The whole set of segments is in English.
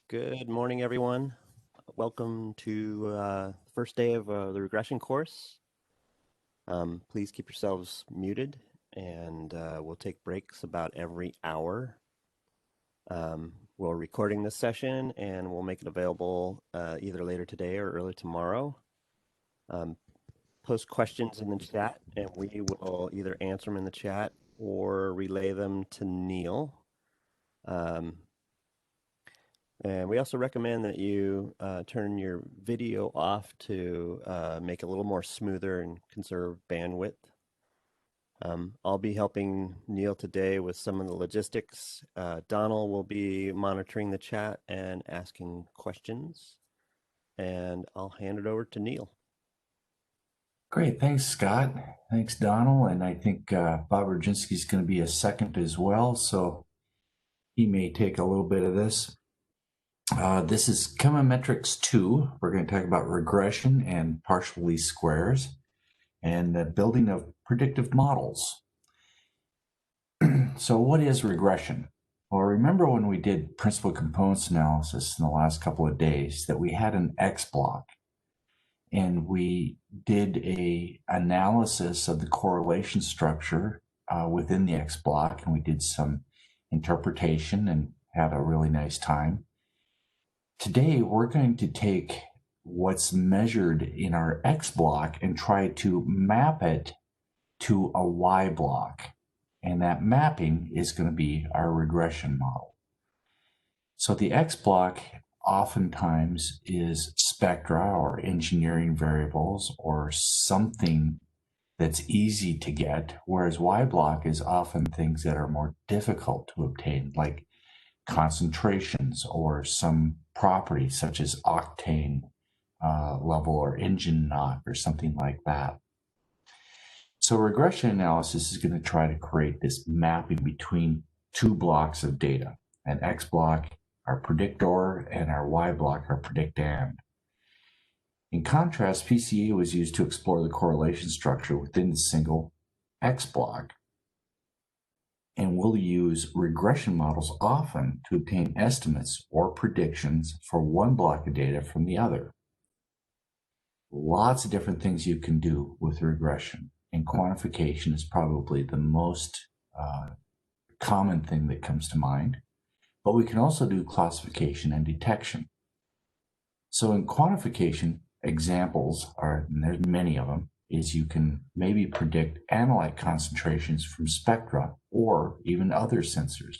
Good morning, everyone. Welcome to the first day of the regression course. Please keep yourselves muted, and we'll take breaks about every hour. We're recording this session, and we'll make it available either later today or early tomorrow. Post questions in the chat, and we will either answer them in the chat or relay them to Neil. And we also recommend that you turn your video off to make it a little more smoother and conserve bandwidth. I'll be helping Neil today with some of the logistics. Donald will be monitoring the chat and asking questions. And I'll hand it over to Neil. Great, thanks, Scott. Thanks, Donald. And I think Bob Roginski is going to be a second as well, so he may take a little bit of this. This is Chemometrics 2. We're going to talk about regression and partial least squares and the building of predictive models. So what is regression? Well, remember when we did principal components analysis in the last couple of days that we had an X block, and we did a analysis of the correlation structure within the X block, and we did some interpretation and had a really nice time. Today, we're going to take what's measured in our X block and try to map it to a Y block. And that mapping is going to be our regression model. So the X block oftentimes is spectra or engineering variables or something that's easy to get, whereas Y block is often things that are more difficult to obtain, like concentrations or some property such as octane level or engine knock or something like that. So regression analysis is going to try to create this mapping between two blocks of data, an X block, our predictor, and our Y block, our predicand. In contrast, PCA was used to explore the correlation structure within the single X block. And we'll use regression models often to obtain estimates or predictions for one block of data from the other. Lots of different things you can do with regression, and quantification is probably the most common thing that comes to mind. But we can also do classification and detection. So in quantification, examples are, and there's many of them, is you can maybe predict analyte concentrations from spectra or even other sensors.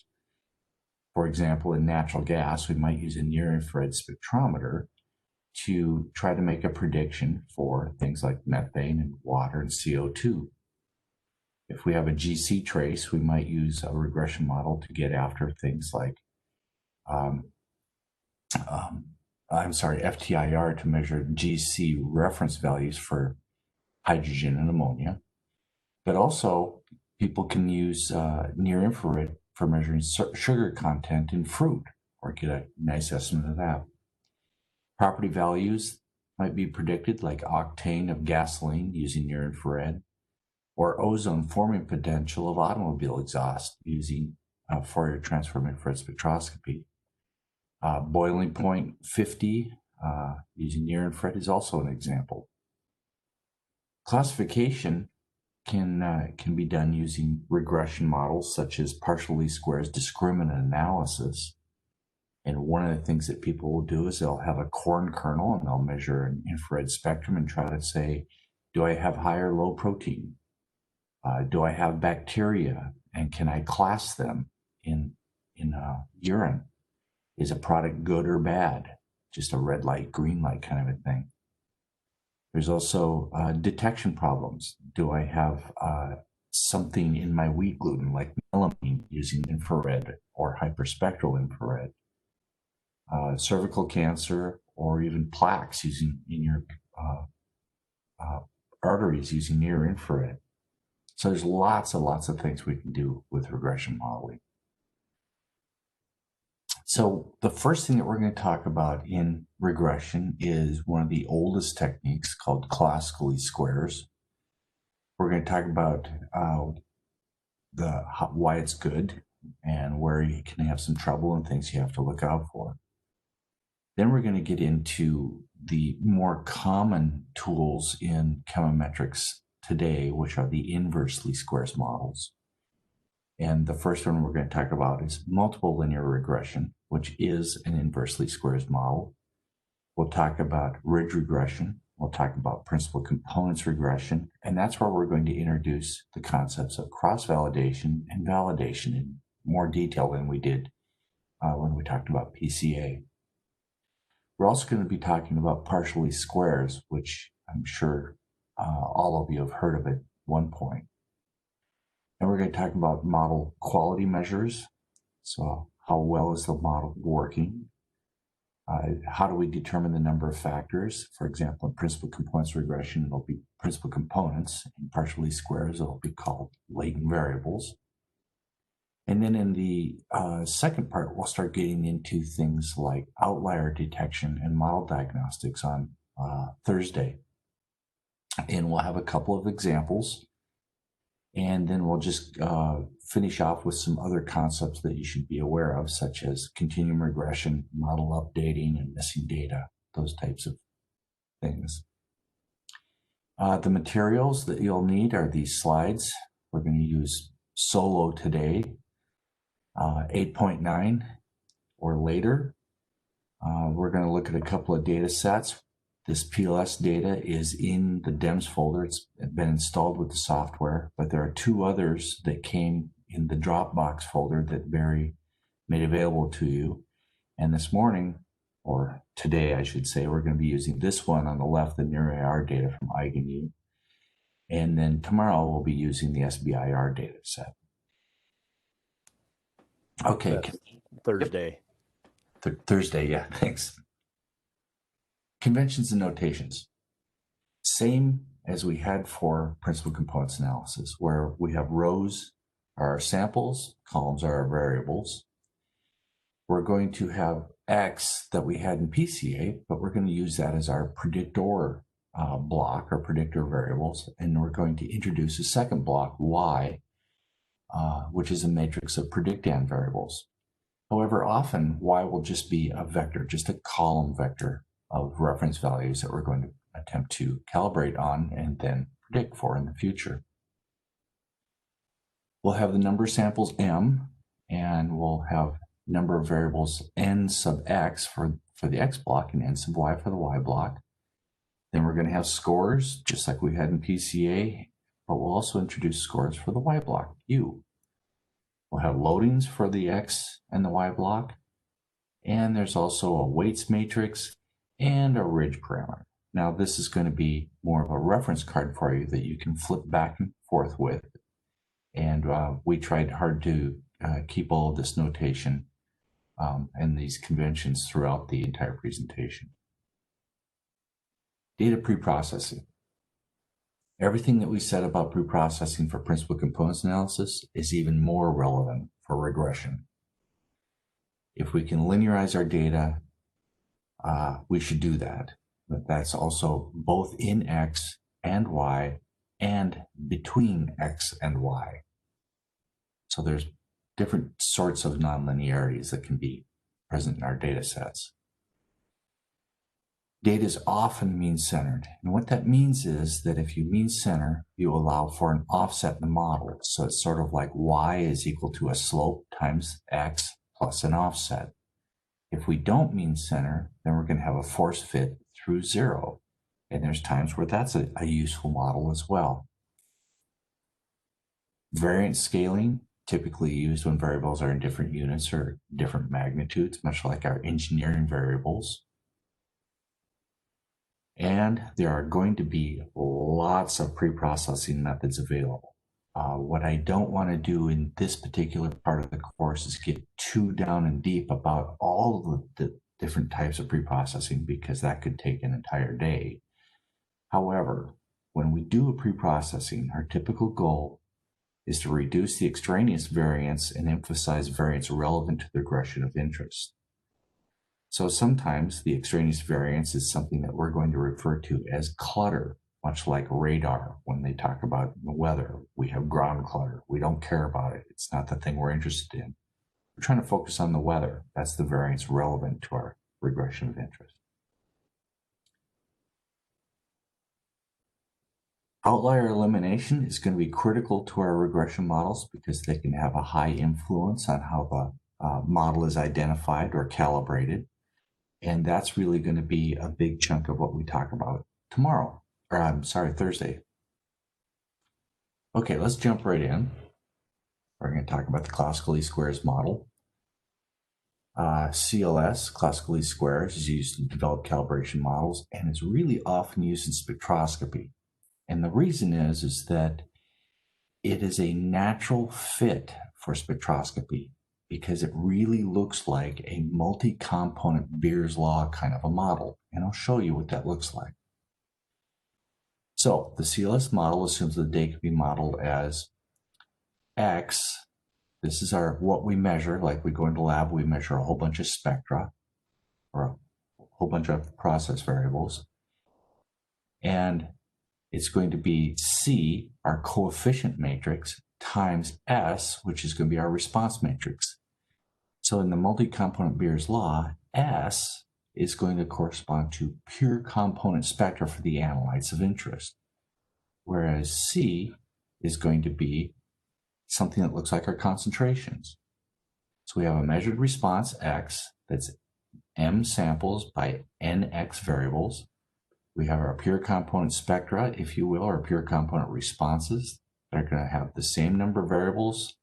For example, in natural gas, we might use a near-infrared spectrometer to try to make a prediction for things like methane and water and CO2. If we have a GC trace, we might use a regression model to get after things like FTIR to measure GC reference values for hydrogen and ammonia. But also, people can use near-infrared for measuring sugar content in fruit or get a nice estimate of that. Property values might be predicted, like octane of gasoline using near-infrared, or ozone forming potential of automobile exhaust using Fourier transform infrared spectroscopy. Boiling point 50 using near-infrared is also an example. Classification can be done using regression models such as partial least squares discriminant analysis. And one of the things that people will do is they'll have a corn kernel and they'll measure an infrared spectrum and try to say, do I have high or low protein? Do I have bacteria? And can I class them in urine? Is a product good or bad? Just a red light, green light kind of a thing. There's also detection problems. Do I have something in my wheat gluten like melamine using infrared or hyperspectral infrared? Cervical cancer or even plaques using in your arteries using near infrared. So there's lots of things we can do with regression modeling. So the first thing that we're going to talk about in regression is one of the oldest techniques called classical least squares. We're going to talk about why it's good and where you can have some trouble and things you have to look out for. Then we're going to get into the more common tools in chemometrics today, which are the inverse least squares models. And the first one we're going to talk about is multiple linear regression, which is an inverse least squares model. We'll talk about ridge regression. We'll talk about principal components regression. And that's where we're going to introduce the concepts of cross-validation and validation in more detail than we did when we talked about PCA. We're also going to be talking about partial least squares, which I'm sure all of you have heard of at one point. And we're going to talk about model quality measures. So how well is the model working? How do we determine the number of factors? For example, in principal components regression, it'll be principal components. In partial least squares, it'll be called latent variables. And then in the second part, we'll start getting into things like outlier detection and model diagnostics on Thursday. And we'll have a couple of examples. And then we'll just finish off with some other concepts that you should be aware of, such as continuum regression, model updating, and missing data, those types of things. The materials that you'll need are these slides. We're going to use Solo today, 8.9 or later. We're going to look at a couple of data sets. This PLS data is in the DEMS folder. It's been installed with the software, but there are two others that came in the Dropbox folder that Barry made available to you. And this morning, or today, I should say, we're going to be using this one on the left, the NearIR data from EigenU. And then tomorrow, we'll be using the SBIR data set. Okay. Thursday. Thursday, yeah, thanks. Conventions and notations. Same as we had for principal components analysis, where we have rows are our samples, columns are our variables. We're going to have X that we had in PCA, but we're going to use that as our predictor block or predictor variables. And we're going to introduce a second block, Y, which is a matrix of predicand variables. However, often Y will just be a vector, just a column vector of reference values that we're going to attempt to calibrate on and then predict for in the future. We'll have the number of samples M, and we'll have number of variables N sub X for the X block and N sub Y for the Y block. Then we're going to have scores, just like we had in PCA, but we'll also introduce scores for the Y block, U. We'll have loadings for the X and the Y block, and there's also a weights matrix and a ridge parameter. Now, this is going to be more of a reference card for you that you can flip back and forth with. And we tried hard to keep all of this notation and these conventions throughout the entire presentation. Data preprocessing. Everything that we said about preprocessing for principal components analysis is even more relevant for regression. If we can linearize our data, we should do that. But that's also both in X and Y and between X and Y. So there's different sorts of nonlinearities that can be present in our data sets. Data is often mean-centered. And what that means is that if you mean-center, you allow for an offset in the model. So it's sort of like Y is equal to a slope times X plus an offset. If we don't mean-center, then we're going to have a force fit through zero. And there's times where that's a useful model as well. Variance scaling, typically used when variables are in different units or different magnitudes, much like our engineering variables. And there are going to be lots of pre-processing methods available. What I don't want to do in this particular part of the course is get too down and deep about all of the different types of pre-processing, because that could take an entire day. However, when we do a pre-processing, our typical goal is to reduce the extraneous variance and emphasize variance relevant to the regression of interest. So sometimes the extraneous variance is something that we're going to refer to as clutter, much like radar. When they talk about the weather, we have ground clutter. We don't care about it. It's not the thing we're interested in. We're trying to focus on the weather. That's the variance relevant to our regression of interest. Outlier elimination is going to be critical to our regression models because they can have a high influence on how the model is identified or calibrated. And that's really going to be a big chunk of what we talk about tomorrow, or I'm sorry, Thursday. Okay, let's jump right in. We're going to talk about the classical least squares model. CLS, classical least squares, is used to develop calibration models and is really often used in spectroscopy. And the reason is that it is a natural fit for spectroscopy because it really looks like a multi-component Beer's law kind of a model. And I'll show you what that looks like. So the CLS model assumes the day can be modeled as X. This is what we measure. Like we go into lab, we measure a whole bunch of spectra or a whole bunch of process variables. And it's going to be C, our coefficient matrix, times S, which is going to be our response matrix. So in the multi-component Beer's law, S is going to correspond to pure component spectra for the analytes of interest, whereas C is going to be something that looks like our concentrations. So we have a measured response X that's M samples by NX variables. We have our pure component spectra, if you will, or pure component responses that are going to have the same number of variables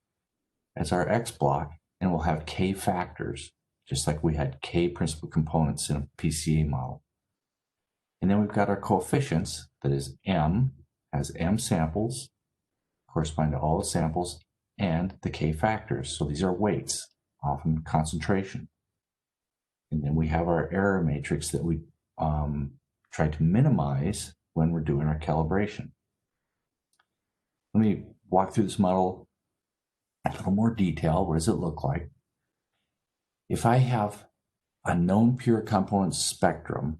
as our X block, and we'll have K factors, just like we had K principal components in a PCA model. And then we've got our coefficients, that is M, has M samples, correspond to all the samples, and the K factors. So these are weights, often concentration. And then we have our error matrix that we try to minimize when we're doing our calibration. Let me walk through this model in a little more detail. What does it look like? If I have a known pure component spectrum,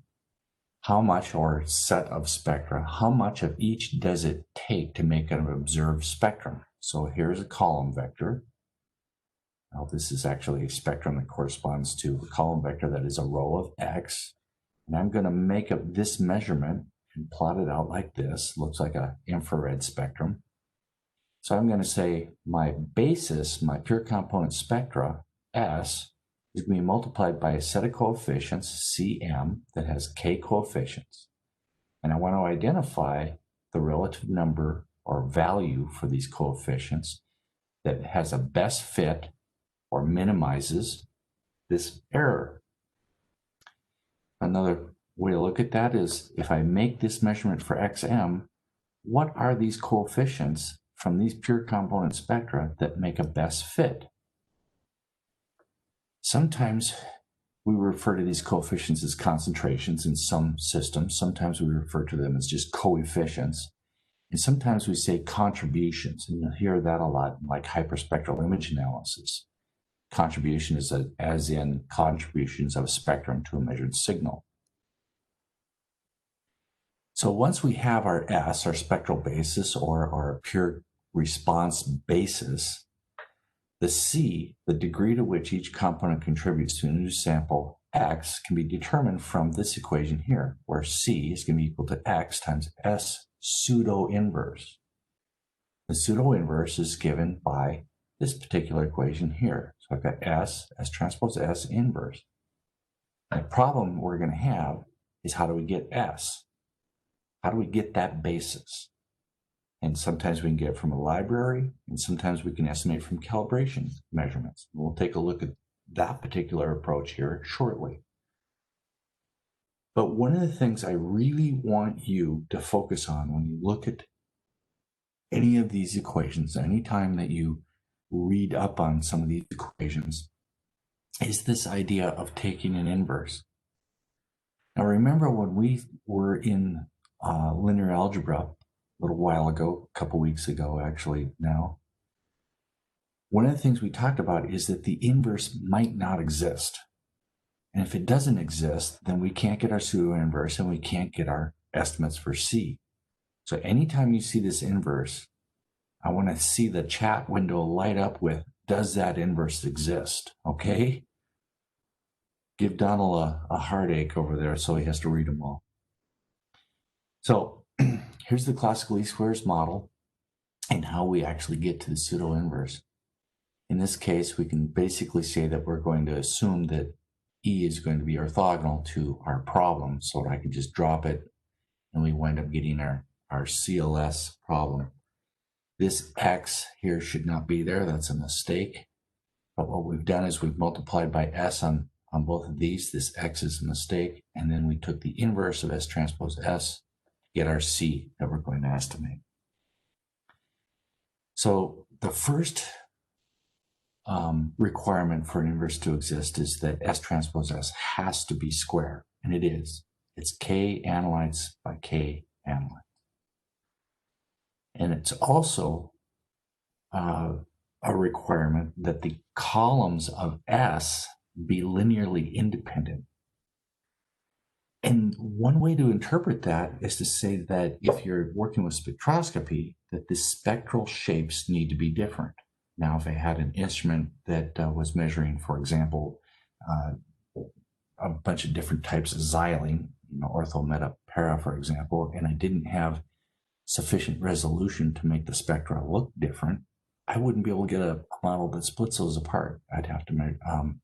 how much, or set of spectra, how much of each does it take to make an observed spectrum? So here's a column vector. Now this is actually a spectrum that corresponds to a column vector that is a row of X. And I'm going to make up this measurement and plot it out like this. Looks like an infrared spectrum. So I'm going to say my basis, my pure component spectra, S, is going to be multiplied by a set of coefficients, Cm, that has K coefficients. And I want to identify the relative number or value for these coefficients that has a best fit or minimizes this error. Another way to look at that is if I make this measurement for Xm, what are these coefficients from these pure component spectra that make a best fit? Sometimes we refer to these coefficients as concentrations in some systems. Sometimes we refer to them as just coefficients. And sometimes we say contributions, and you'll hear that a lot in like hyperspectral image analysis. Contribution is as in contributions of a spectrum to a measured signal. So once we have our S, our spectral basis, or our pure response basis, the C, the degree to which each component contributes to a new sample X, can be determined from this equation here, where C is going to be equal to X times S pseudo inverse. The pseudo inverse is given by this particular equation here. So I've got S transpose S inverse. And the problem we're going to have is how do we get S? How do we get that basis? And sometimes we can get it from a library, and sometimes we can estimate from calibration measurements. We'll take a look at that particular approach here shortly. But one of the things I really want you to focus on when you look at any of these equations, anytime that you read up on some of these equations, is this idea of taking an inverse. Now remember when we were in linear algebra a little while ago, a couple weeks ago actually now, one of the things we talked about is that the inverse might not exist. And if it doesn't exist, then we can't get our pseudo inverse and we can't get our estimates for C. So anytime you see this inverse, I want to see the chat window light up with, does that inverse exist? Okay? give Donald a heartache over there, so he has to read them all. So here's the classical least squares model and how we actually get to the pseudo-inverse. In this case, we can basically say that we're going to assume that E is going to be orthogonal to our problem, so I can just drop it and we wind up getting our CLS problem. This X here should not be there. That's a mistake. But what we've done is we've multiplied by S on both of these. This X is a mistake. And then we took the inverse of S transpose S to get our C that we're going to estimate. So the first requirement for an inverse to exist is that S transpose S has to be square. And it is. It's K analytes by K analytes. And it's also a requirement that the columns of S be linearly independent. And one way to interpret that is to say that if you're working with spectroscopy, that the spectral shapes need to be different. Now, if I had an instrument that was measuring, for example, a bunch of different types of xylene, ortho, meta, para, for example, and I didn't have sufficient resolution to make the spectra look different, I wouldn't be able to get a model that splits those apart. I'd have to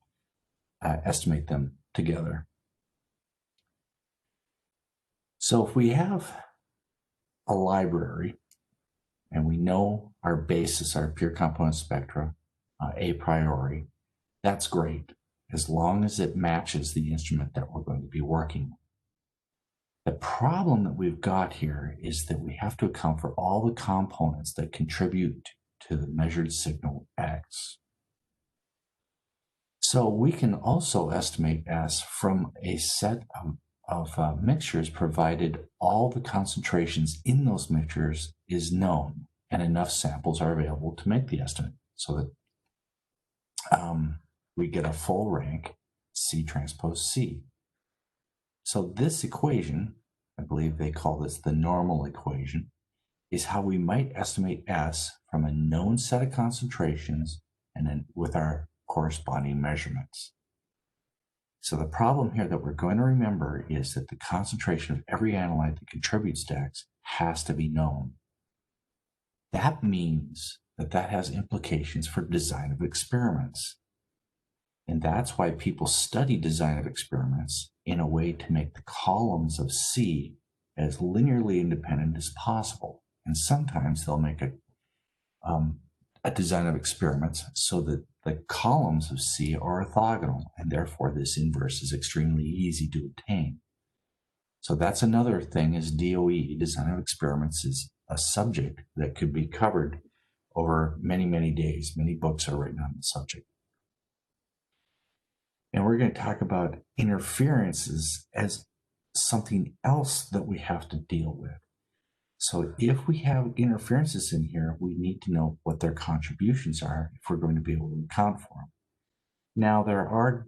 estimate them together. So if we have a library and we know our basis, our pure component spectra, a priori, that's great, as long as it matches the instrument that we're going to be working with. The problem that we've got here is that we have to account for all the components that contribute to the measured signal X. So we can also estimate S from a set of mixtures, provided all the concentrations in those mixtures is known and enough samples are available to make the estimate, so that we get a full rank C transpose C. So this equation, I believe they call this the normal equation, is how we might estimate S from a known set of concentrations and then with our corresponding measurements. So the problem here that we're going to remember is that the concentration of every analyte that contributes to X has to be known. That means that that has implications for design of experiments. And that's why people study design of experiments in a way to make the columns of C as linearly independent as possible. And sometimes they'll make a design of experiments so that the columns of C are orthogonal, and therefore this inverse is extremely easy to obtain. So that's another thing, is DOE, design of experiments, is a subject that could be covered over many, many days. Many books are written on the subject. And we're going to talk about interferences as something else that we have to deal with. So if we have interferences in here, we need to know what their contributions are if we're going to be able to account for them. Now, there are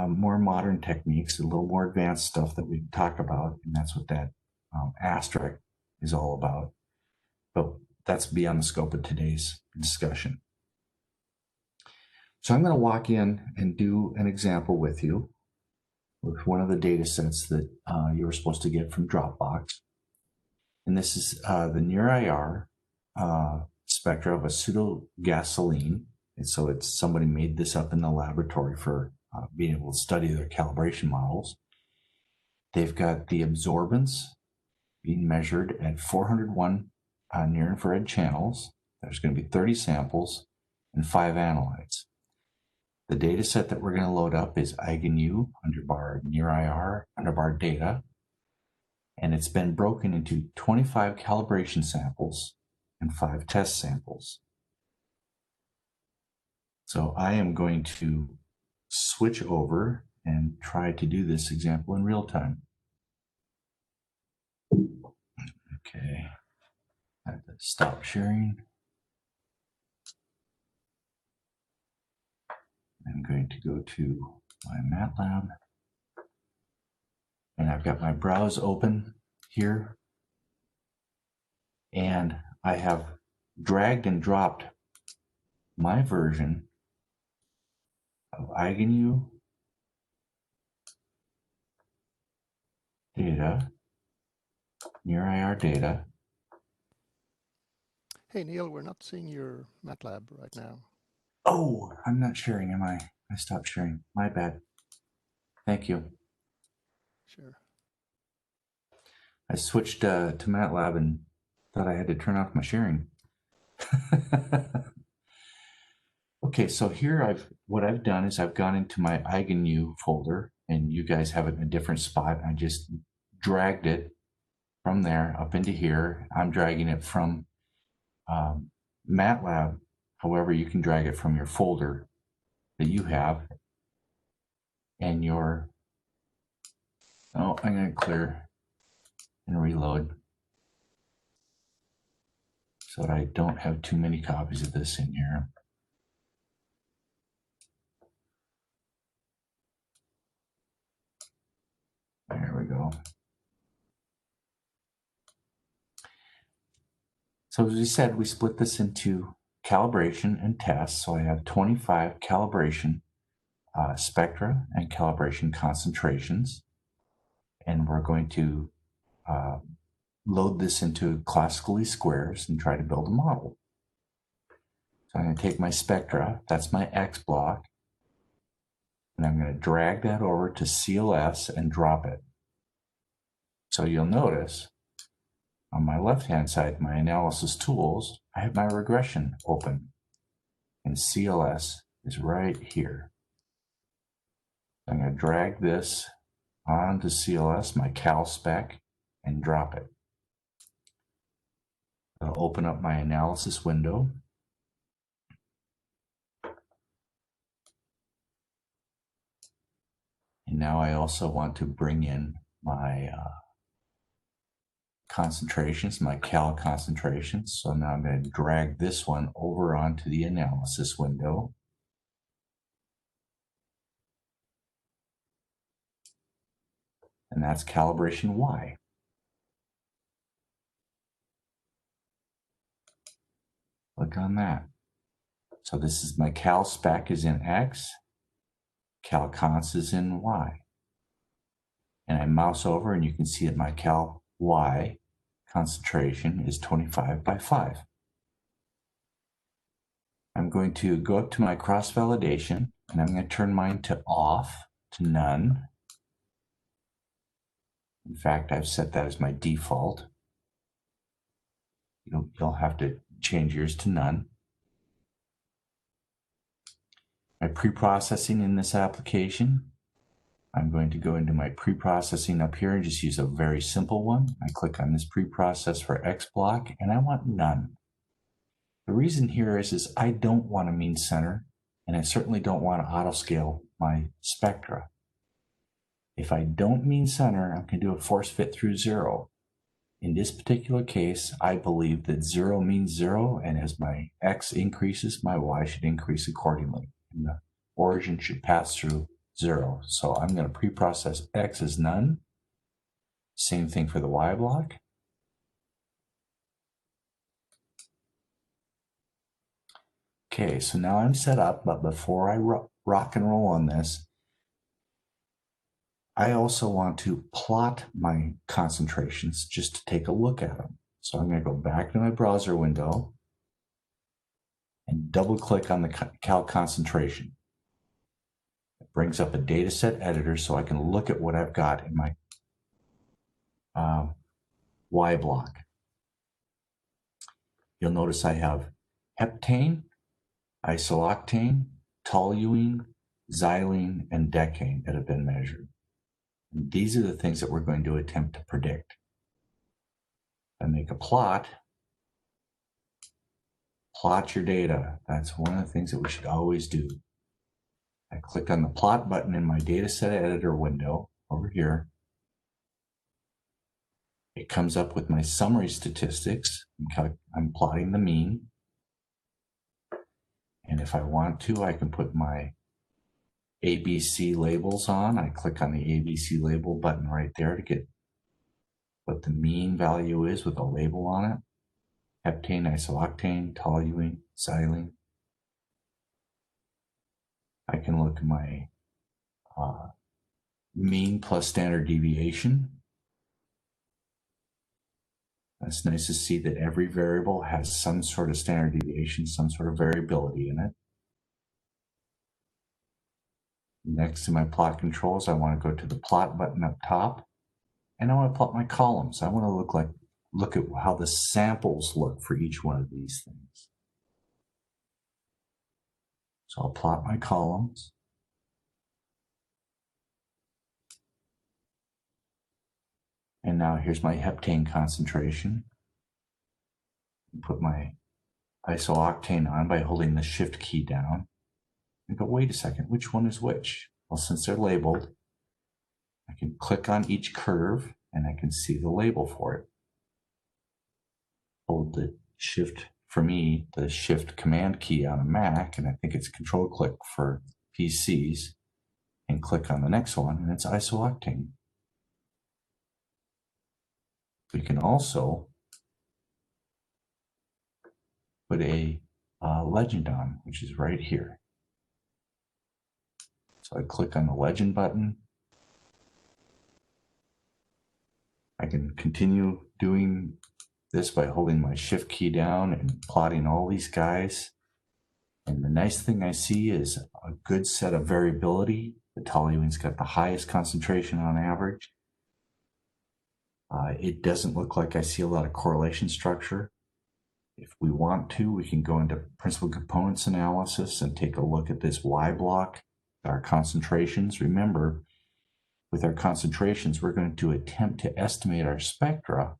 more modern techniques, a little more advanced stuff that we can talk about, and that's what that asterisk is all about. But that's beyond the scope of today's discussion. So I'm going to walk in and do an example with you with one of the data sets that you were supposed to get from Dropbox. And this is the NIR spectra of a pseudo-gasoline. And so it's somebody made this up in the laboratory for being able to study their calibration models. They've got the absorbance being measured at 401 near-infrared channels. There's going to be 30 samples and 5 analytes. The data set that we're going to load up is EigenU underbar NIR underbar data. And it's been broken into 25 calibration samples and 5 test samples. So I am going to switch over and try to do this example in real time. Okay, I have to stop sharing. I'm going to go to my MATLAB. And I've got my browse open here. And I have dragged and dropped my version of EigenU data, near IR data. Hey, Neil, we're not seeing your MATLAB right now. Oh, I'm not sharing, am I? I stopped sharing. My bad. Thank you. Sure. I switched to MATLAB and thought I had to turn off my sharing. Okay, so here what I've done is I've gone into my EigenU folder, and you guys have it in a different spot. I just dragged it from there up into here. I'm dragging it from MATLAB. However, you can drag it from your folder that you have and your, oh, I'm going to clear and reload so that I don't have too many copies of this in here. There we go. So as we said, we split this into calibration and tests. So I have 25 calibration spectra and calibration concentrations. And we're going to load this into classical least squares and try to build a model. So I'm going to take my spectra, that's my X block, and I'm going to drag that over to CLS and drop it. So you'll notice on my left-hand side, my analysis tools, I have my regression open, and CLS is right here. I'm going to drag this onto CLS, my cal spec, and drop it. I'll open up my analysis window. And now I also want to bring in my concentrations, my cal concentrations. So now I'm going to drag this one over onto the analysis window. And that's calibration Y. Click on that. So this is my cal spec is in X, cal cons is in Y. And I mouse over and you can see that my cal Y concentration is 25 by 5. I'm going to go up to my cross-validation and I'm going to turn mine to off, to none. In fact, I've set that as my default. You'll have to change yours to none. My pre-processing in this application, I'm going to go into my pre-processing up here and just use a very simple one. I click on this pre-process for X block and I want none. The reason here is I don't want to mean center, and I certainly don't want to auto scale my spectra. If I don't mean center, I can do a force fit through 0. In this particular case, I believe that 0 means 0, and as my X increases, my Y should increase accordingly. And the origin should pass through 0. So I'm going to pre-process X as none. Same thing for the Y block. Okay, so now I'm set up, but before I rock and roll on this, I also want to plot my concentrations just to take a look at them. So I'm going to go back to my browser window and double click on the cal concentration. It brings up a dataset editor so I can look at what I've got in my Y block. You'll notice I have heptane, isooctane, toluene, xylene, and decane that have been measured. And these are the things that we're going to attempt to predict. I make a plot your data. That's one of the things that we should always do. I click on the plot button in my dataset editor window over here. It comes up with my summary statistics. I'm plotting the mean. And if I want to, I can put my ABC labels on. I click on the ABC label button right there to get what the mean value is with a label on it. Heptane, isooctane, toluene, xylene. I can look at my mean plus standard deviation. It's nice to see that every variable has some sort of standard deviation, some sort of variability in it. Next to my plot controls, I want to go to the plot button up top, and I want to plot my columns. I want to look at how the samples look for each one of these things. So I'll plot my columns. And now here's my heptane concentration. Put my isooctane on by holding the shift key down. And go, wait a second, which one is which? Well, since they're labeled, I can click on each curve and I can see the label for it. Hold the shift, for me, the shift command key on a Mac, and I think it's control click for PCs, and click on the next one, and it's isooctane. We can also put a legend on, which is right here. So I click on the legend button. I can continue doing this by holding my shift key down and plotting all these guys. And the nice thing I see is a good set of variability. The toluene's got the highest concentration on average. It doesn't look like I see a lot of correlation structure. If we want to, we can go into principal components analysis and take a look at this Y block, our concentrations. Remember, with our concentrations, we're going to attempt to estimate our spectra,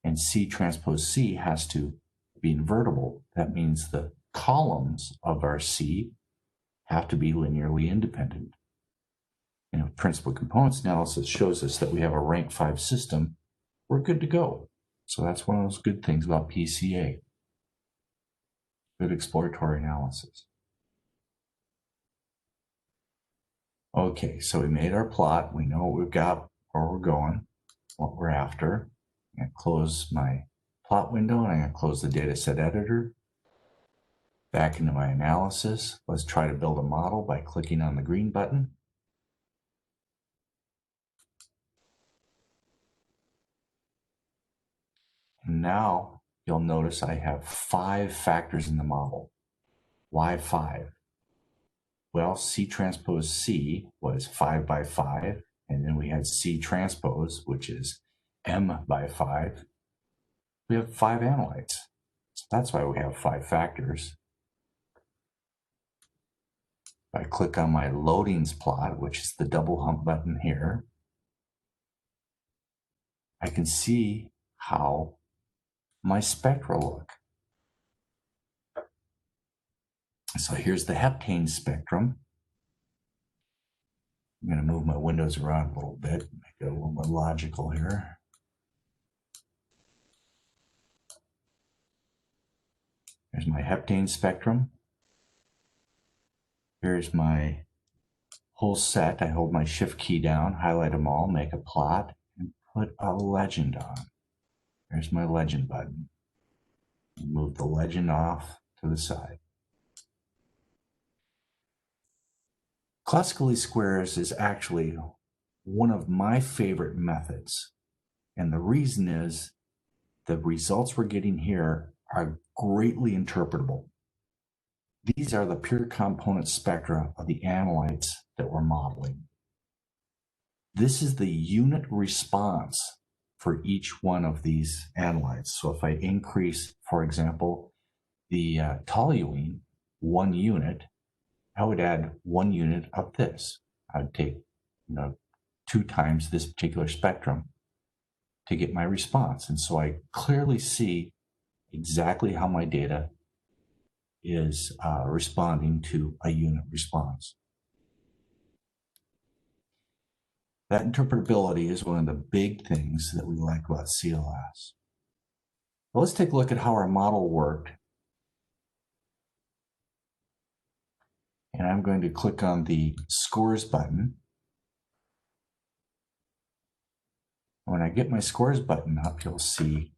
and C transpose C has to be invertible. That means the columns of our C have to be linearly independent. And if principal components analysis shows us that we have a rank 5 system, we're good to go. So that's one of those good things about PCA. Good exploratory analysis. Okay, so we made our plot. We know what we've got, where we're going, what we're after. I'm going to close my plot window and I'm going to close the dataset editor. Back into my analysis. Let's try to build a model by clicking on the green button. And now you'll notice I have 5 factors in the model. Why 5? Well, C transpose C was 5 by 5, and then we had C transpose, which is M by 5. We have 5 analytes. So that's why we have 5 factors. If I click on my loadings plot, which is the double hump button here, I can see how my spectra look. So here's the heptane spectrum. I'm going to move my windows around a little bit, make it a little more logical here. Here's my heptane spectrum. Here's my whole set. I hold my shift key down, highlight them all, make a plot, and put a legend on. There's my legend button. Move the legend off to the side. Classical least squares is actually one of my favorite methods. And the reason is the results we're getting here are greatly interpretable. These are the pure component spectra of the analytes that we're modeling. This is the unit response for each one of these analytes. So if I increase, for example, the toluene 1 unit, I would add 1 unit of this. I would take 2 times this particular spectrum to get my response. And so I clearly see exactly how my data is responding to a unit response. That interpretability is one of the big things that we like about CLS. Well, let's take a look at how our model worked. And I'm going to click on the scores button. When I get my scores button up, you'll see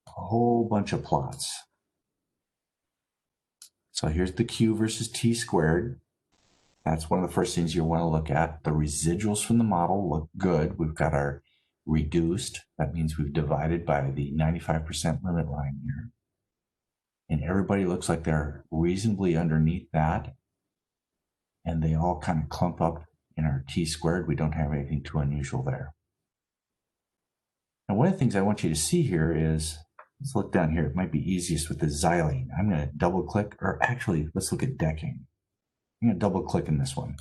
a whole bunch of plots. So here's the Q versus T squared. That's one of the first things you'll want to look at. The residuals from the model look good. We've got our reduced. That means we've divided by the 95% limit line here. And everybody looks like they're reasonably underneath that. And they all kind of clump up in our t-squared. We don't have anything too unusual there. And one of the things I want you to see here is, let's look down here. It might be easiest with the xylene. I'm going to double click, or actually, let's look at decking. I'm going to double click in this one.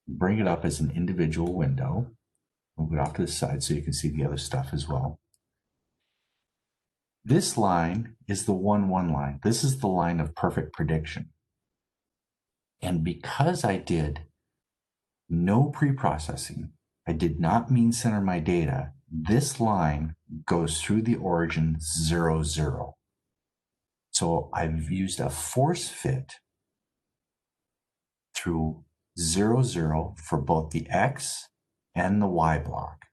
Bring it up as an individual window. Move it off to the side so you can see the other stuff as well. This line is the 1-1 line. This is the line of perfect prediction. And because I did no pre-processing, I did not mean center my data, this line goes through the origin 0, 0. So I've used a force fit through 0, 0 for both the X and the Y block.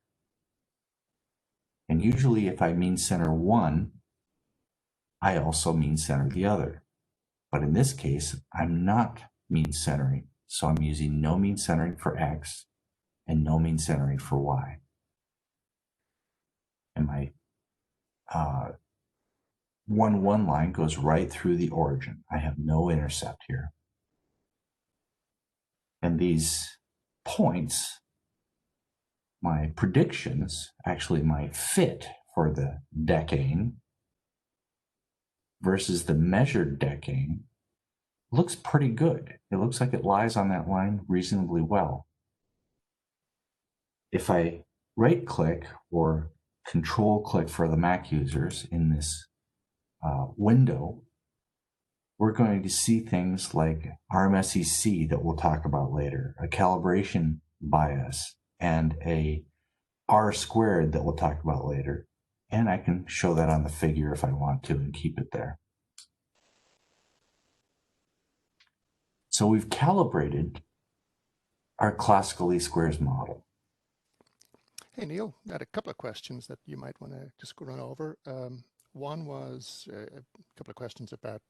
And usually if I mean center one, I also mean center the other. But in this case, I'm not mean centering. So I'm using no mean centering for X and no mean centering for Y. And my 1-1 line goes right through the origin. I have no intercept here. And these points, my predictions, actually my fit for the decane versus the measured decane, looks pretty good. It looks like it lies on that line reasonably well. If I right click or control click for the Mac users in this window, we're going to see things like RMSEC that we'll talk about later, a calibration bias, and a R squared that we'll talk about later. And I can show that on the figure if I want to and keep it there. So we've calibrated our classical least squares model. Hey, Neil, I had a couple of questions that you might want to just run over. One was a couple of questions about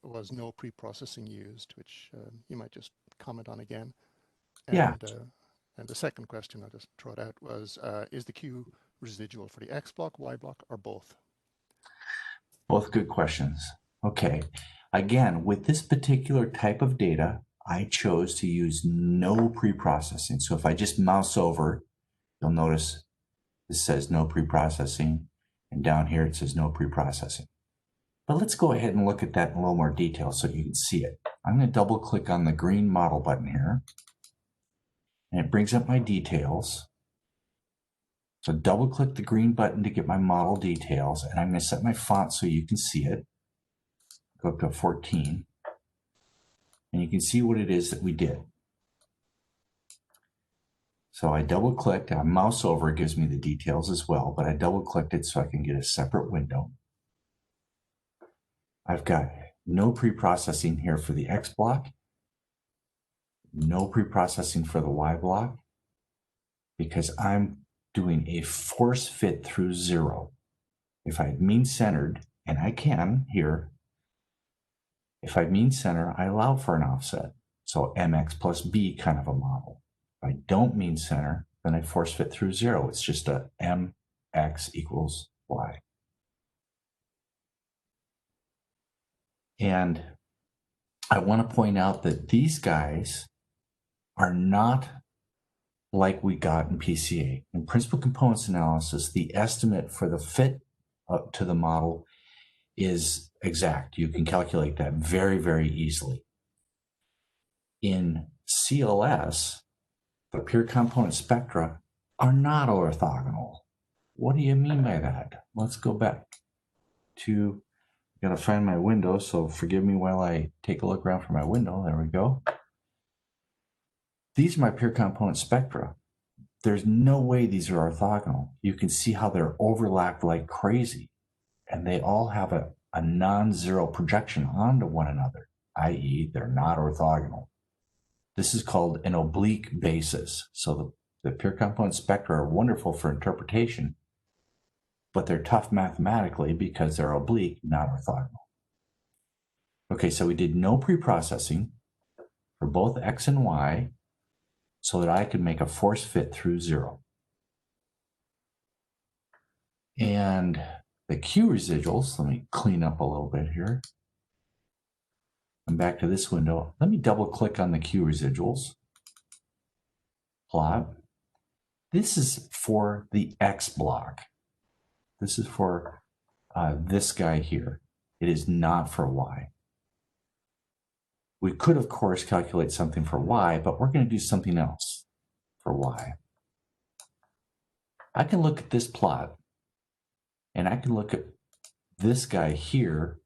was no pre-processing used, which you might just comment on again. And, Yeah. And the second question, I'll just throw it out, was is the Q residual for the X block, Y block, or both? Both good questions. Okay. Again, with this particular type of data, I chose to use no pre-processing. So if I just mouse over, you'll notice this says no pre-processing, and down here it says no pre-processing. But let's go ahead and look at that in a little more detail so you can see it. I'm going to double click on the green model button here, and it brings up my details. So double click the green button to get my model details, and I'm going to set my font so you can see it. Go up to 14, and you can see what it is that we did. So I double clicked, I mouse over, it gives me the details as well, but I double clicked it so I can get a separate window. I've got no pre-processing here for the X block, no pre-processing for the Y block, because I'm doing a force fit through 0. If I mean centered, and I can here, if I mean center, I allow for an offset. So MX plus B kind of a model. If I don't mean center, then I force fit through 0. It's just a MX equals Y. And I want to point out that these guys are not like we got in PCA. In principal components analysis, the estimate for the fit up to the model is exact. You can calculate that very, very easily. In CLS, the pure component spectra are not orthogonal. What do you mean by that? Let's go back to, got to find my window, so forgive me while I take a look around for my window. There we go. These are my pure component spectra. There's no way these are orthogonal. You can see how they're overlapped like crazy, and they all have a non-zero projection onto one another, i.e. they're not orthogonal. This is called an oblique basis. So the pure component spectra are wonderful for interpretation, but they're tough mathematically because they're oblique, not orthogonal. Okay, so we did no pre-processing for both X and Y so that I could make a force fit through 0. And the Q residuals, let me clean up a little bit here. I'm back to this window. Let me double click on the Q residuals plot. This is for the X block. This is for this guy here. It is not for Y. We could, of course, calculate something for Y, but we're going to do something else for Y. I can look at this plot, and I can look at this guy here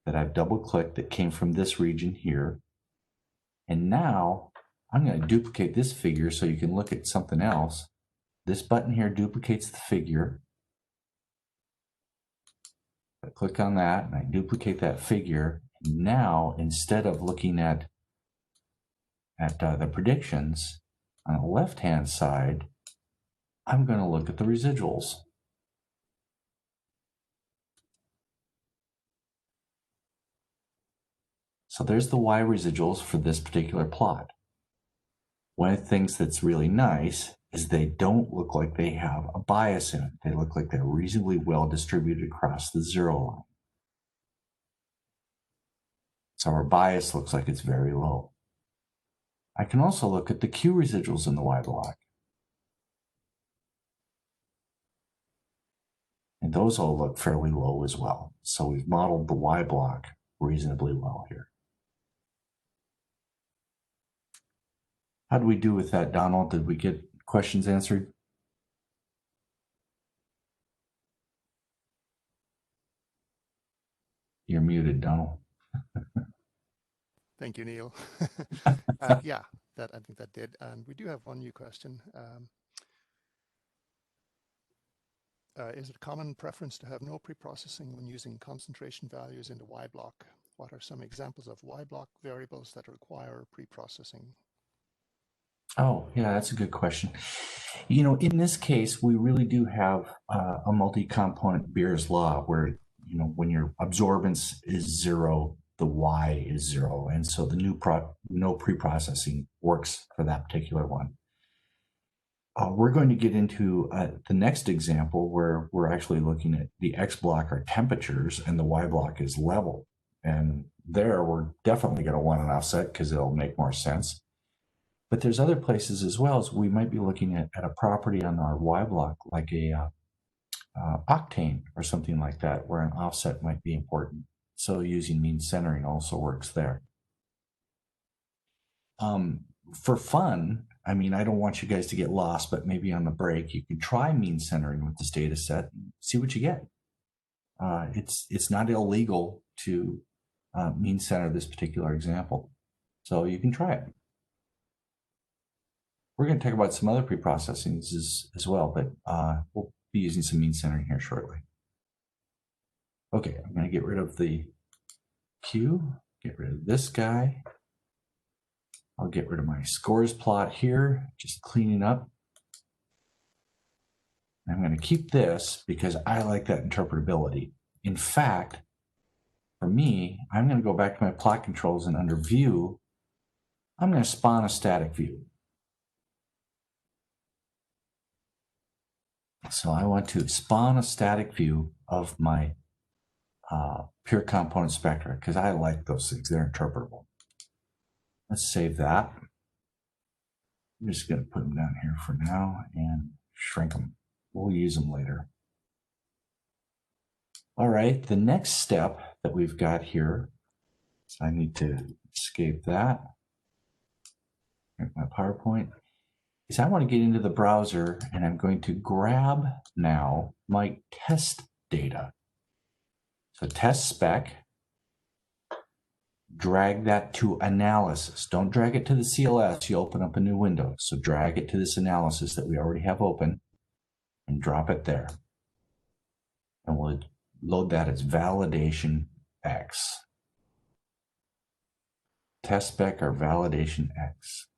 that I've double-clicked that came from this region here. And now I'm going to duplicate this figure so you can look at something else. This button here duplicates the figure. I click on that, and I duplicate that figure. Now, instead of looking at the predictions on the left-hand side, I'm going to look at the residuals. So there's the Y residuals for this particular plot. One of the things that's really nice is they don't look like they have a bias in it. They look like they're reasonably well distributed across the zero line. So our bias looks like it's very low. I can also look at the Q residuals in the Y block. And those all look fairly low as well. So we've modeled the Y block reasonably well here. How did we do with that, Donald? Did we get questions answered? You're muted, Donald. Thank you, Neil. Yeah, I think that did. And we do have one new question. Is it a common preference to have no pre-processing when using concentration values in the Y block? What are some examples of Y block variables that require pre-processing? Oh, yeah, that's a good question. You know, in this case, we really do have a multi-component Beer's law where, you know, when your absorbance is zero, the Y is zero. And so the no pre-processing works for that particular one. We're going to get into the next example where we're actually looking at the X block are temperatures and the Y block is level. And there we're definitely going to want an offset because it'll make more sense. But there's other places as well as we might be looking at a property on our Y block like a octane or something like that where an offset might be important. So using mean centering also works there. For fun, I mean, I don't want you guys to get lost, but maybe on the break, you can try mean centering with this data set and see what you get. It's not illegal to mean center this particular example. So you can try it. We're going to talk about some other pre-processings as well, but we'll be using some mean centering here shortly. Okay, I'm going to get rid of the Q, get rid of this guy. I'll get rid of my scores plot here, just cleaning up. I'm going to keep this because I like that interpretability. In fact, for me, I'm going to go back to my plot controls and under view, I'm going to spawn a static view. So I want to spawn a static view of my pure component spectra because I like those things. They're interpretable. Let's save that. I'm just going to put them down here for now and shrink them. We'll use them later. All right, the next step that we've got here, so I need to escape that. Here's my PowerPoint. Is I want to get into the browser and I'm going to grab now my test data. So test spec, drag that to analysis. Don't drag it to the CLS, you open up a new window. So drag it to this analysis that we already have open and drop it there. And we'll load that as validation X. Test spec or validation X.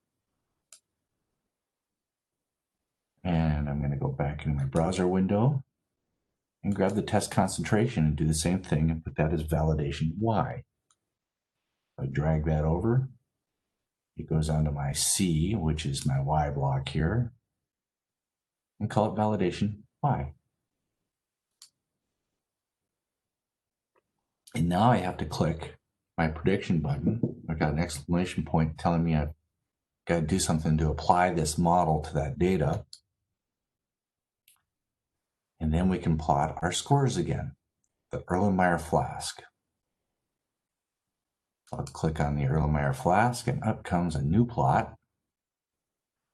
And I'm going to go back into my browser window and grab the test concentration and do the same thing and put that as validation Y. I drag that over. It goes onto my C, which is my Y block here, and call it validation Y. And now I have to click my prediction button. I've got an exclamation point telling me I've got to do something to apply this model to that data. And then we can plot our scores again, the Erlenmeyer flask. I'll click on the Erlenmeyer flask and up comes a new plot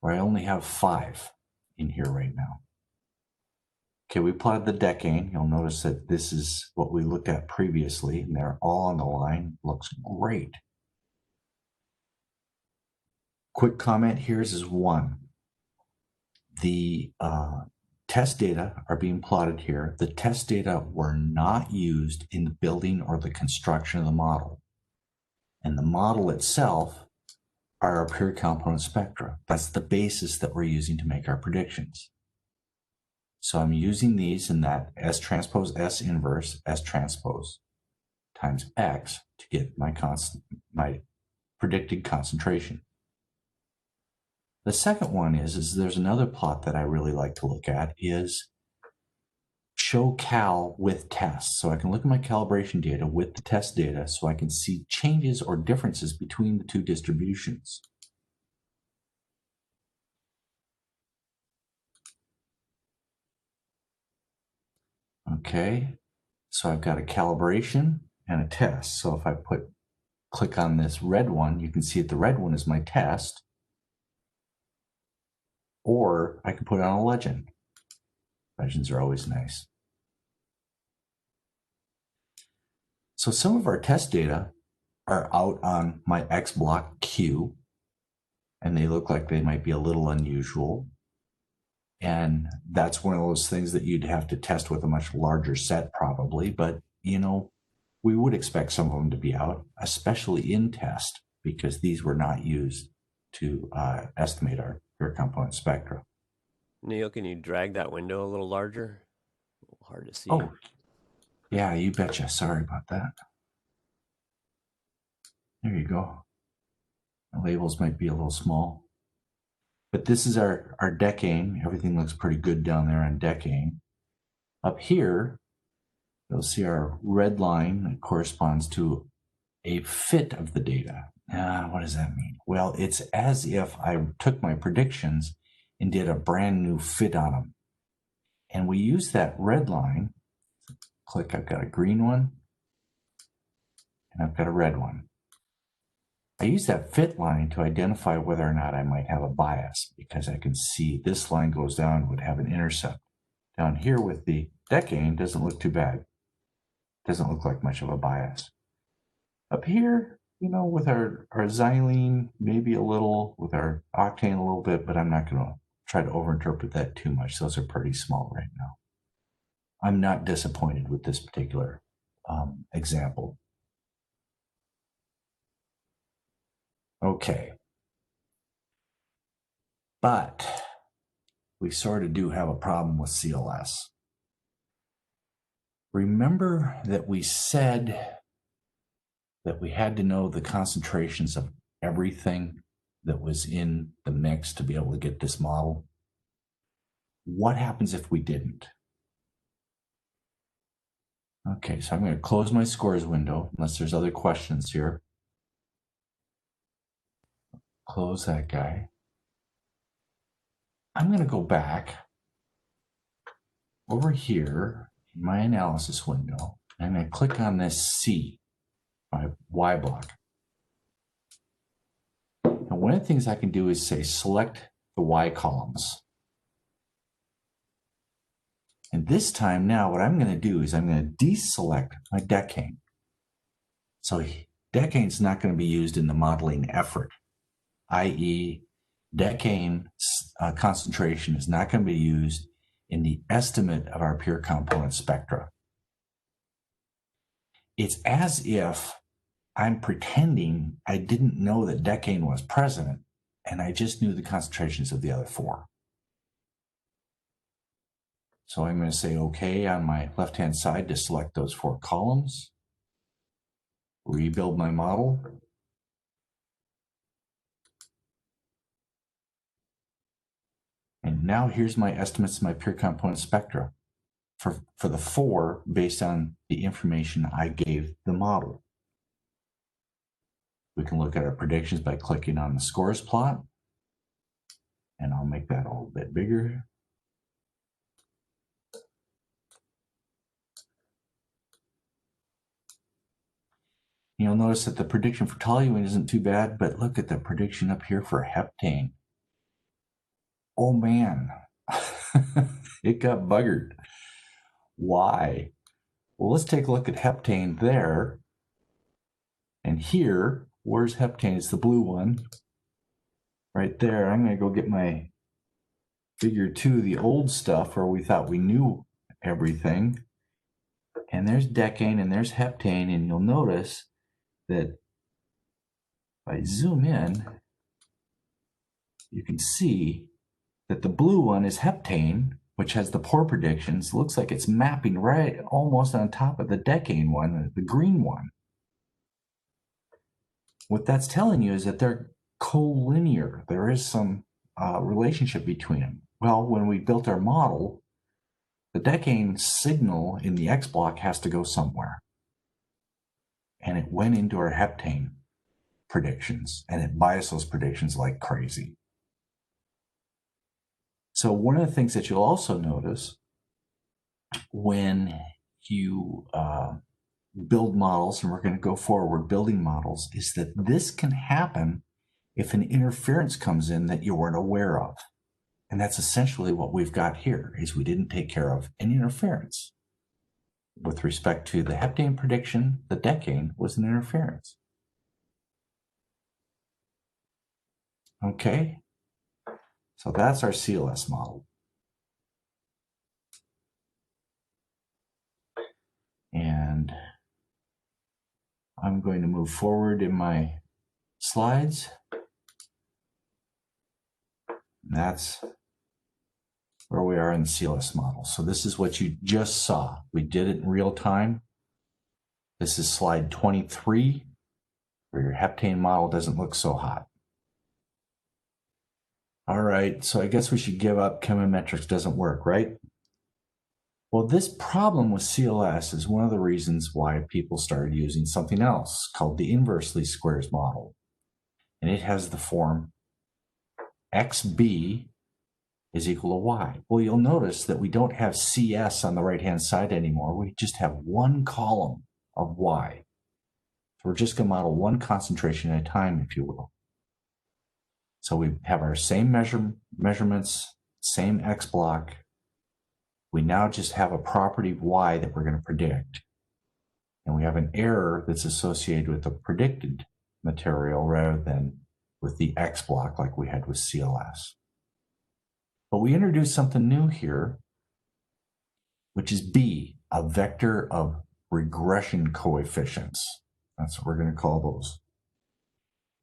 where I only have 5 in here right now. Okay, we plotted the decane. You'll notice that this is what we looked at previously, and they're all on the line. Looks great. Quick comment here is 1. The test data are being plotted here. The test data were not used in the building or the construction of the model. And the model itself are our pure component spectra. That's the basis that we're using to make our predictions. So I'm using these in that S transpose S inverse S transpose times X to get my predicted concentration. The second one is there's another plot that I really like to look at is show cal with tests. So I can look at my calibration data with the test data so I can see changes or differences between the two distributions. Okay, so I've got a calibration and a test. So if I click on this red one, you can see that the red one is my test, or I can put on a legend. Legends are always nice. So some of our test data are out on my X block Q, and they look like they might be a little unusual. And that's one of those things that you'd have to test with a much larger set probably, but you know, we would expect some of them to be out, especially in test, because these were not used to estimate our pure component spectra. Neil, can you drag that window a little larger? A little hard to see. Oh, yeah, you betcha. Sorry about that. There you go. The labels might be a little small. But this is our decane. Everything looks pretty good down there on decane. Up here, you'll see our red line that corresponds to a fit of the data. What does that mean? Well, it's as if I took my predictions and did a brand new fit on them. And we use that red line. Click, I've got a green one, and I've got a red one. I use that fit line to identify whether or not I might have a bias, because I can see this line goes down, would have an intercept. Down here with the decane, doesn't look too bad. Doesn't look like much of a bias. Up here, you know, with our xylene, maybe a little, with our octane a little bit, but I'm not going to try to overinterpret that too much. Those are pretty small right now. I'm not disappointed with this particular example. Okay. But we sort of do have a problem with CLS. Remember that we said that we had to know the concentrations of everything that was in the mix to be able to get this model? What happens if we didn't? Okay, so I'm going to close my scores window unless there's other questions here. Close that guy. I'm going to go back over here in my analysis window, and I'm going to click on this C, my Y block. And one of the things I can do is say select the Y columns. And this time now what I'm going to do is I'm going to deselect my decane. So decane's not going to be used in the modeling effort, i.e. decane concentration is not going to be used in the estimate of our pure component spectra. It's as if I'm pretending I didn't know that decane was present, and I just knew the concentrations of the other 4. So I'm going to say OK on my left-hand side to select those 4 columns, rebuild my model. And now here's my estimates of my pure component spectra. for the 4 based on the information I gave the model. We can look at our predictions by clicking on the scores plot, and I'll make that a little bit bigger. You'll notice that the prediction for toluene isn't too bad, but look at the prediction up here for heptane. Oh man, it got buggered. Why? Well, let's take a look at heptane there. And here, where's heptane? It's the blue one. Right there. I'm going to go get my figure 2, the old stuff where we thought we knew everything. And there's decane and there's heptane, and you'll notice that if I zoom in, you can see that the blue one is heptane, which has the poor predictions. Looks like it's mapping right almost on top of the decane one, the green one. What that's telling you is that they're collinear. There is some relationship between them. Well, when we built our model, the decane signal in the X block has to go somewhere. And it went into our heptane predictions, and it biased those predictions like crazy. So one of the things that you'll also notice when you build models, and we're going to go forward building models, is that this can happen if an interference comes in that you weren't aware of. And that's essentially what we've got here, is we didn't take care of any interference. With respect to the heptane prediction, the decane was an interference. Okay, so that's our CLS model. And I'm going to move forward in my slides. That's where we are in the CLS model. So this is what you just saw. We did it in real time. This is slide 23, where your heptane model doesn't look so hot. All right, so I guess we should give up. Chemometrics doesn't work, right? Well, this problem with CLS is one of the reasons why people started using something else called the inverse least squares model. And it has the form XB is equal to Y. Well, you'll notice that we don't have CS on the right-hand side anymore. We just have one column of Y. So we're just going to model one concentration at a time, if you will. So we have our same measurements, same X block. We now just have a property of Y that we're going to predict. And we have an error that's associated with the predicted material rather than with the X block like we had with CLS. But we introduced something new here, which is B, a vector of regression coefficients. That's what we're going to call those.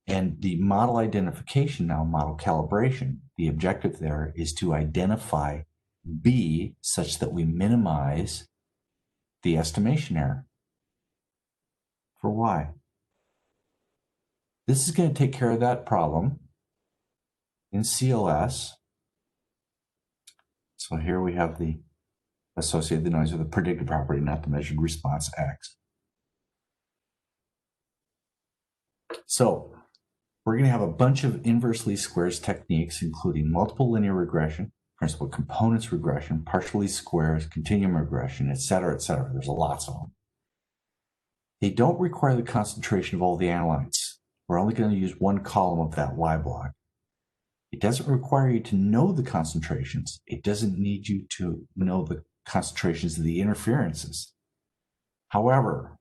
And the model identification now, model calibration, the objective there is to identify B such that we minimize the estimation error for Y. This is going to take care of that problem in CLS. So here we have the associated noise with the predicted property, not the measured response X. So we're going to have a bunch of inverse least squares techniques, including multiple linear regression, principal components regression, partial least squares, continuum regression, et cetera, et cetera. There's lots of them. They don't require the concentration of all the analytes. We're only going to use one column of that Y block. It doesn't require you to know the concentrations. It doesn't need you to know the concentrations of the interferences. However,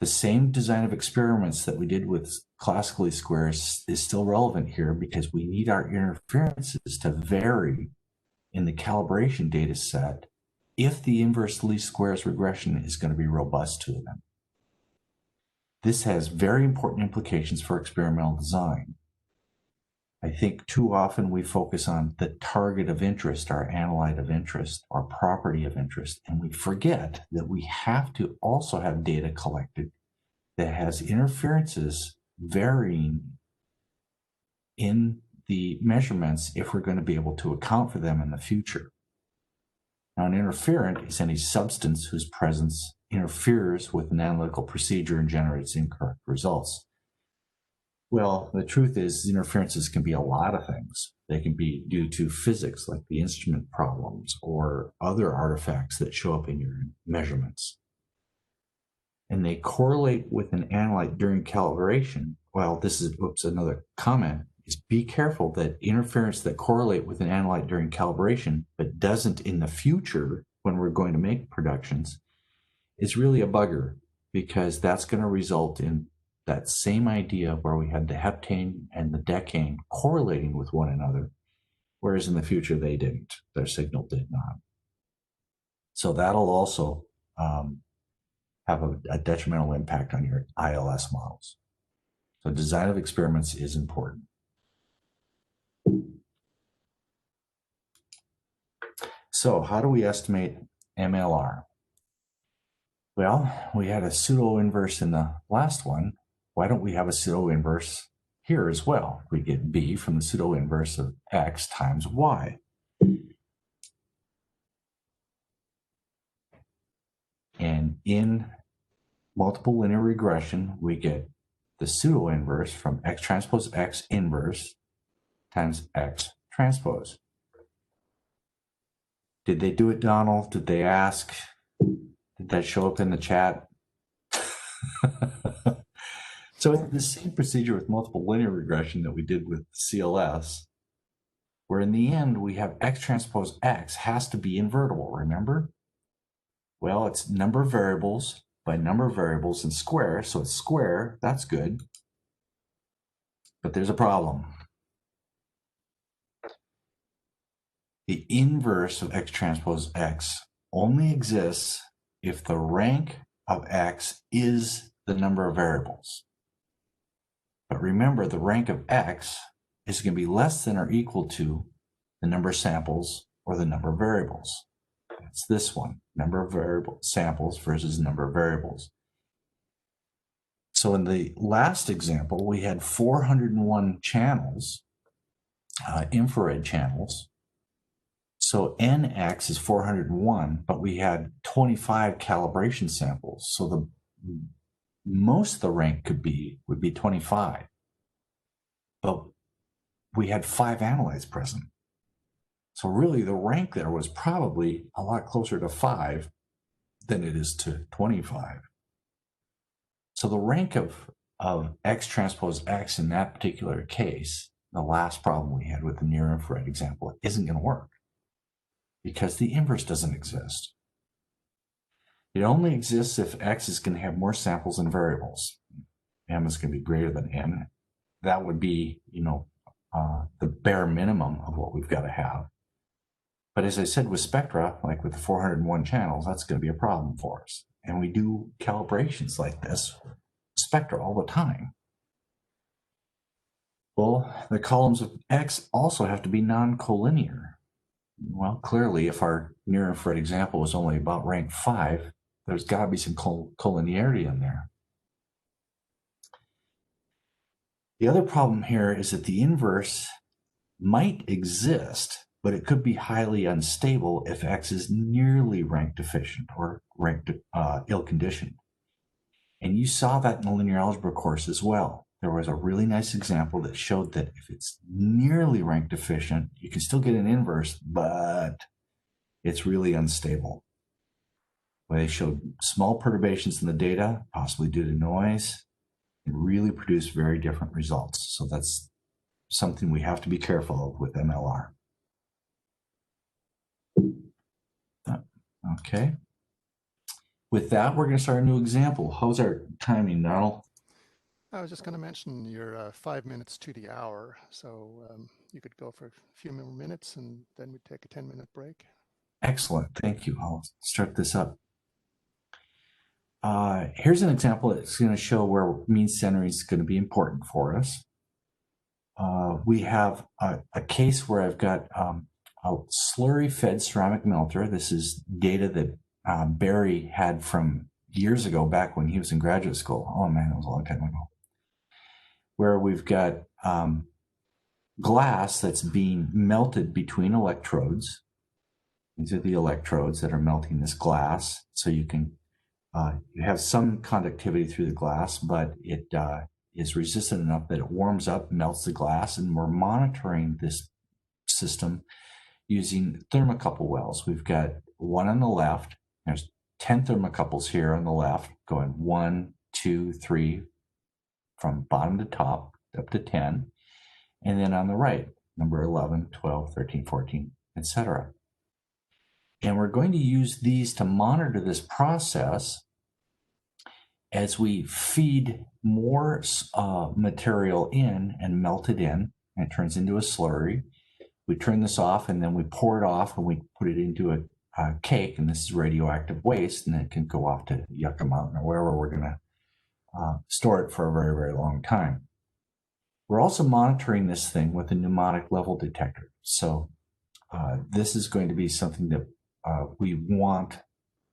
the same design of experiments that we did with classical least squares is still relevant here because we need our interferences to vary in the calibration data set if the inverse least squares regression is going to be robust to them. This has very important implications for experimental design. I think too often we focus on the target of interest, our analyte of interest, our property of interest, and we forget that we have to also have data collected that has interferences varying in the measurements if we're going to be able to account for them in the future. Now, an interferent is any substance whose presence interferes with an analytical procedure and generates incorrect results. Well, the truth is, interferences can be a lot of things. They can be due to physics, like the instrument problems, or other artifacts that show up in your measurements. And they correlate with an analyte during calibration. Well, this is, another comment, is be careful that interference that correlate with an analyte during calibration, but doesn't in the future when we're going to make productions, is really a bugger, because that's going to result in that same idea where we had the heptane and the decane correlating with one another, whereas in the future they didn't. Their signal did not. So that'll also have a detrimental impact on your ILS models. So design of experiments is important. So how do we estimate MLR? Well, we had a pseudo inverse in the last one. Why don't we have a pseudo inverse here as well? We get B from the pseudo inverse of X times Y. And in multiple linear regression, we get the pseudo inverse from X transpose X inverse times X transpose. Did they do it, Donald? Did they ask? Did that show up in the chat? So it's the same procedure with multiple linear regression that we did with CLS, where in the end we have X transpose X has to be invertible, remember? Well, it's number of variables by number of variables in square, so it's square, that's good. But there's a problem. The inverse of X transpose X only exists if the rank of X is the number of variables. But remember, the rank of X is going to be less than or equal to the number of samples or the number of variables. It's this one, number of variable samples versus number of variables. So in the last example, we had 401 channels, infrared channels. So NX is 401, but we had 25 calibration samples. So the most of the rank would be 25. But we had 5 analytes present. So really the rank there was probably a lot closer to 5 than it is to 25. So the rank of X transpose X in that particular case, the last problem we had with the near infrared example, isn't going to work because the inverse doesn't exist. It only exists if X is going to have more samples than variables. M is going to be greater than N. That would be, the bare minimum of what we've got to have. But as I said with spectra, like with the 401 channels, that's going to be a problem for us. And we do calibrations like this, spectra, all the time. Well, the columns of X also have to be non-collinear. Well, clearly, if our near infrared example was only about rank 5, there's got to be some collinearity in there. The other problem here is that the inverse might exist, but it could be highly unstable if X is nearly rank deficient or rank ill-conditioned. And you saw that in the linear algebra course as well. There was a really nice example that showed that if it's nearly rank deficient, you can still get an inverse, but it's really unstable. Where they showed small perturbations in the data, possibly due to noise, and really produced very different results. So that's something we have to be careful of with MLR. Okay. With that, we're going to start a new example. How's our timing, Donald? I was just going to mention you're 5 minutes to the hour, so you could go for a few more minutes and then we'd take a 10-minute break. Excellent. Thank you. I'll start this up. Here's an example that's going to show where mean centering is going to be important for us. We have a case where I've got a slurry-fed ceramic melter. This is data that Barry had from years ago, back when he was in graduate school. Oh man, that was a long time ago. Where we've got glass that's being melted between electrodes. These are the electrodes that are melting this glass. So you can, you have some conductivity through the glass, but it is resistant enough that it warms up, melts the glass, and we're monitoring this system using thermocouple wells. We've got one on the left. There's 10 thermocouples here on the left, going 1, 2, 3, from bottom to top, up to 10. And then on the right, number 11, 12, 13, 14, etc. And we're going to use these to monitor this process as we feed more material in and melt it in, and it turns into a slurry. We turn this off, and then we pour it off, and we put it into a cake, and this is radioactive waste, and it can go off to Yucca Mountain or wherever we're going to store it for a very, very long time. We're also monitoring this thing with a pneumatic level detector. So this is going to be something that we want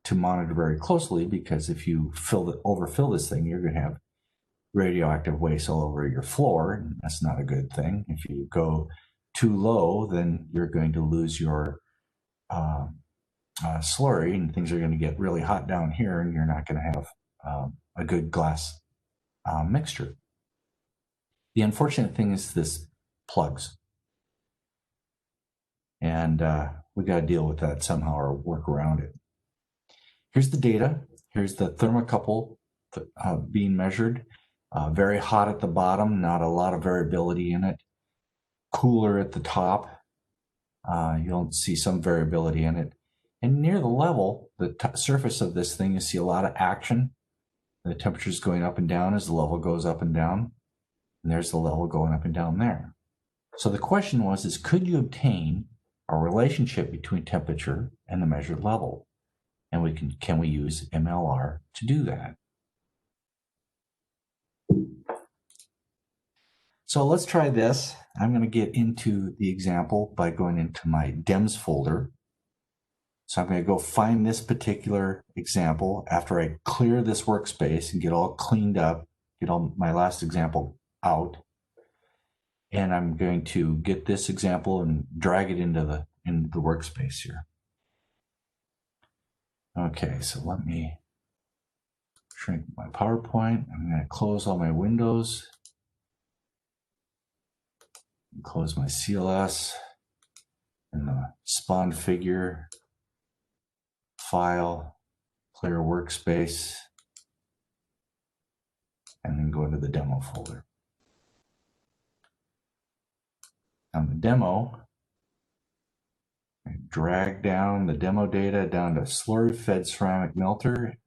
to monitor very closely, because if you overfill this thing, you're going to have radioactive waste all over your floor, and that's not a good thing. If you go too low, then you're going to lose your slurry, and things are going to get really hot down here, and you're not going to have a good glass mixture. The unfortunate thing is this plugs, and we got to deal with that somehow or work around it. Here's the data. Here's the thermocouple being measured. Very hot at the bottom, not a lot of variability in it. Cooler at the top. You'll see some variability in it. And near the level, the surface of this thing, you see a lot of action. The temperature is going up and down as the level goes up and down. And there's the level going up and down there. So the question was, could you obtain a relationship between temperature and the measured level? And can we use MLR to do that? So let's try this. I'm going to get into the example by going into my DEMS folder. So I'm going to go find this particular example after I clear this workspace and get all cleaned up, get all my last example out. And I'm going to get this example and drag it into the workspace here. Okay, so let me shrink my PowerPoint. I'm going to close all my windows. Close my CLS and the spawn figure, file, clear workspace, and then go into the demo folder. On the demo, I drag down the demo data down to slurry fed ceramic melter.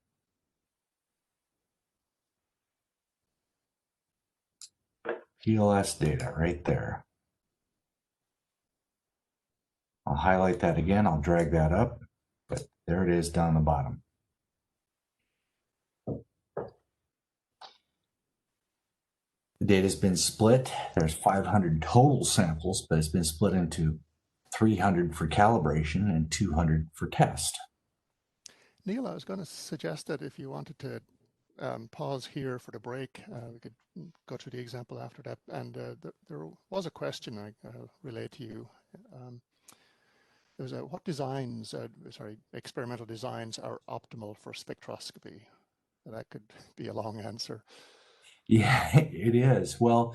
PLS data right there. I'll highlight that again. I'll drag that up, but there it is down the bottom. The data's been split. There's 500 total samples, but it's been split into 300 for calibration and 200 for test. Neil, I was going to suggest that if you wanted to pause here for the break, we could go through the example after that. And there was a question I relayed to you. There was what designs, experimental designs are optimal for spectroscopy? That could be a long answer. Yeah, it is. Well,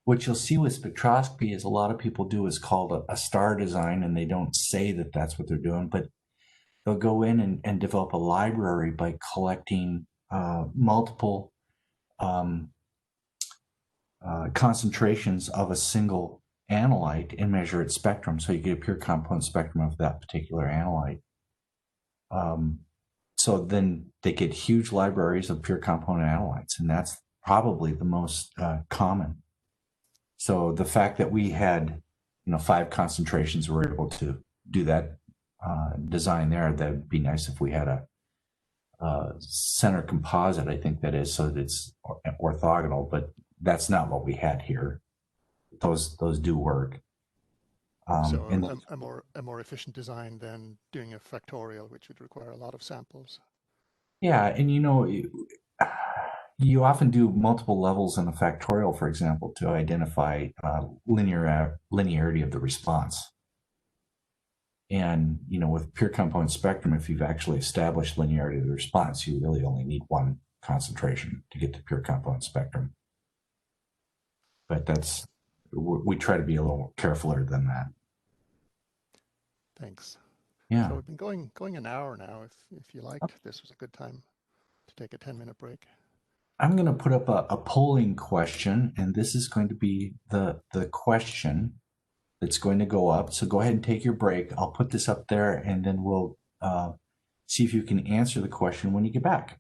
what you'll see with spectroscopy is a lot of people do is called a star design, and they don't say that that's what they're doing, but they'll go in and develop a library by collecting multiple concentrations of a single analyte and measure its spectrum. So you get a pure component spectrum of that particular analyte. So then they get huge libraries of pure component analytes, and that's probably the most common. So the fact that we had, 5 concentrations, we're able to do that design there. That'd be nice if we had a center composite, I think that is, so that it's orthogonal, but that's not what we had here. Those do work. So a more efficient design than doing a factorial, which would require a lot of samples. Yeah, and you often do multiple levels in a factorial, for example, to identify linearity of the response. And, with pure component spectrum, if you've actually established linearity of the response, you really only need one concentration to get to pure component spectrum. But we try to be a little carefuler than that. Thanks. Yeah. So we've been going an hour now. If you liked, this was a good time to take a 10-minute break. I'm going to put up a polling question, and this is going to be the question that's going to go up. So go ahead and take your break. I'll put this up there, and then we'll see if you can answer the question when you get back.